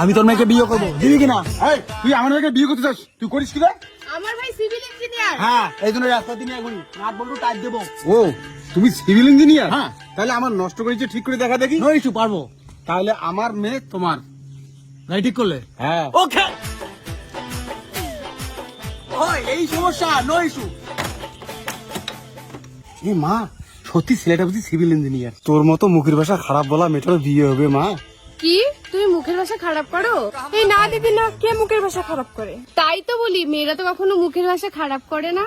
আমি তোর মেয়েকে বিয়ে করবো, দিবি কিনা? তুই আমার মেয়েকে বিয়ে করতে চাস, তুই করিস কি রে? আমার ভাই সিভিল ইঞ্জিনিয়ার। হ্যাঁ, এই জন্য রাস্তা দিয়ে এখন নাট বল্টু টাইট দেবো। ও, তুমি সিভিল ইঞ্জিনিয়ার? হ্যাঁ। তাহলে আমার নষ্ট করেছে ঠিক করে দেখা দেখি। নো ইস্যু, পারবো। তাহলে আমার মেয়ে তোমার গাড়ি ঠিক করলে? হ্যাঁ। ওকে। এই সমস্যা, নো ইস্যু। এ মা, সত্যি ছেলেটা বুঝি সিভিল ইঞ্জিনিয়ার। তোর মতো মুখের ভাষা খারাপ বলা মেয়েটার বিয়ে হবে মা। কি তুমি মুখের ভাষা খারাপ করো? এই না দিদি না, কে মুখের ভাষা খারাপ করে? তাই তো বলি, মেয়েরা তো কখনো মুখের ভাষা খারাপ করে না।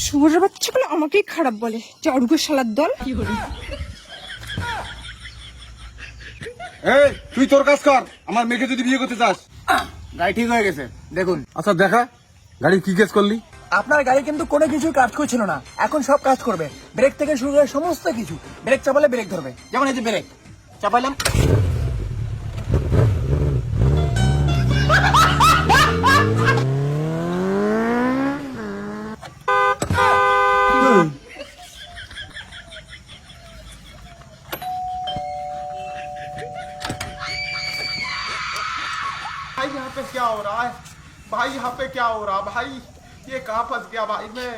শুভ্রের বাচ্চাগুলো আমাকেই খারাপ বলে, চারুগো শালার দল। এই তুই তোর কাজ কর, আমার মেয়েকে যদি বিয়ে করতে চাস। গাড়ি ঠিক হয়ে গেছে, দেখুন। আচ্ছা দেখা, গাড়ি কি কেস করলি? আপনার গাড়ি কিন্তু কোনো কিছু কাজ করছিল না, এখন সব কাজ করবে। ব্রেক থেকে শুরু করে সমস্ত কিছু। ব্রেক চাপালে ব্রেক ধরবে, যেমন এই যে ব্রেক চাপাইলাম। भाई यहाँ पे क्या हो रहा है? भाई यहाँ पे क्या हो रहा भाई? ये कहाँ फंस गया भाई मैं?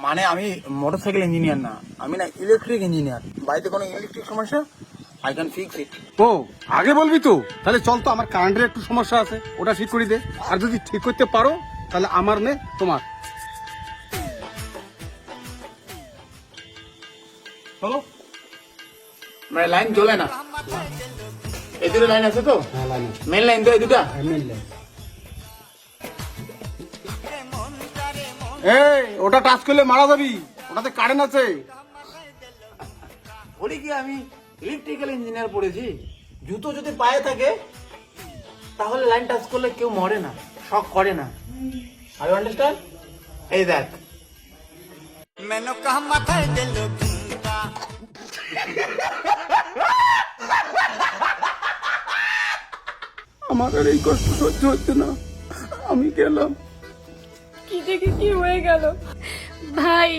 মানে আমি মোটরসাইকেল ইঞ্জিনিয়ার না, আমি না ইলেকট্রিক ইঞ্জিনিয়ার। বাড়িতে কোনো ইলেকট্রিক সমস্যা, আই ক্যান ফিক্স ইট। ও, আগে বলবি তো। তাহলে চল তো, আমার কারেন্টের একটু সমস্যা আছে, ওটা ঠিক করে দে। আর যদি ঠিক করতে পারো তাহলে আমার মেয়ে তোমার। চলো। মানে লাইন জ্বলে না, এই দুটো লাইন আছে তো? মেন লাইন তো এই দুটা। এই, ওটা টাচ করলে মারা যাবি, ওটাতে কারেন্ট আছে। বলি কি, আমি ইলেকট্রিক্যাল ইঞ্জিনিয়ার পড়েছি। জুতো যদি পায়ে থাকে তাহলে লাইন টাচ করলে কেউ মরে না, শক করে না। Are you understand? এই দেখ, আমার আর এই কষ্ট সহ্য হচ্ছে না, আমি গেলাম। কি থেকে কি হয়ে গেল ভাই?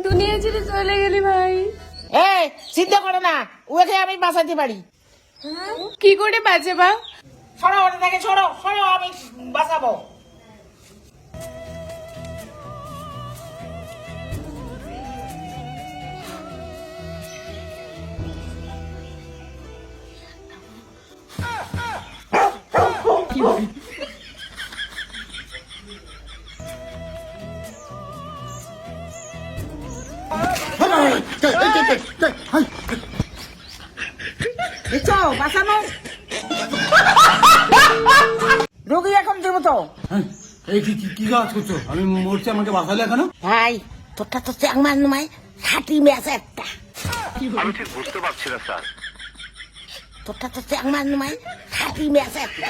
দুনিয়া ছেড়ে চলে গেলি ভাই। এই চিন্তা করো না, ওকে আমি বাঁচাতে পারি। কি করে বাঁচাবা? সরো ওটা থেকে, সরো সরো, আমি বাঁচাবো। দেখছো বাঁচানো, রোগী এখন দেবো তো। এই কি কাজ করছো? আমি মরছি, আমাকে বাঁচালে কেন? ভাই তোরটা তো চ্যাংমান নয়, খাটি ম্যাচ একটা। আমি ঠিক বুঝতে পারছি না স্যার। তোরটা তো চ্যাংমান নয়, খাটি ম্যাচ একটা।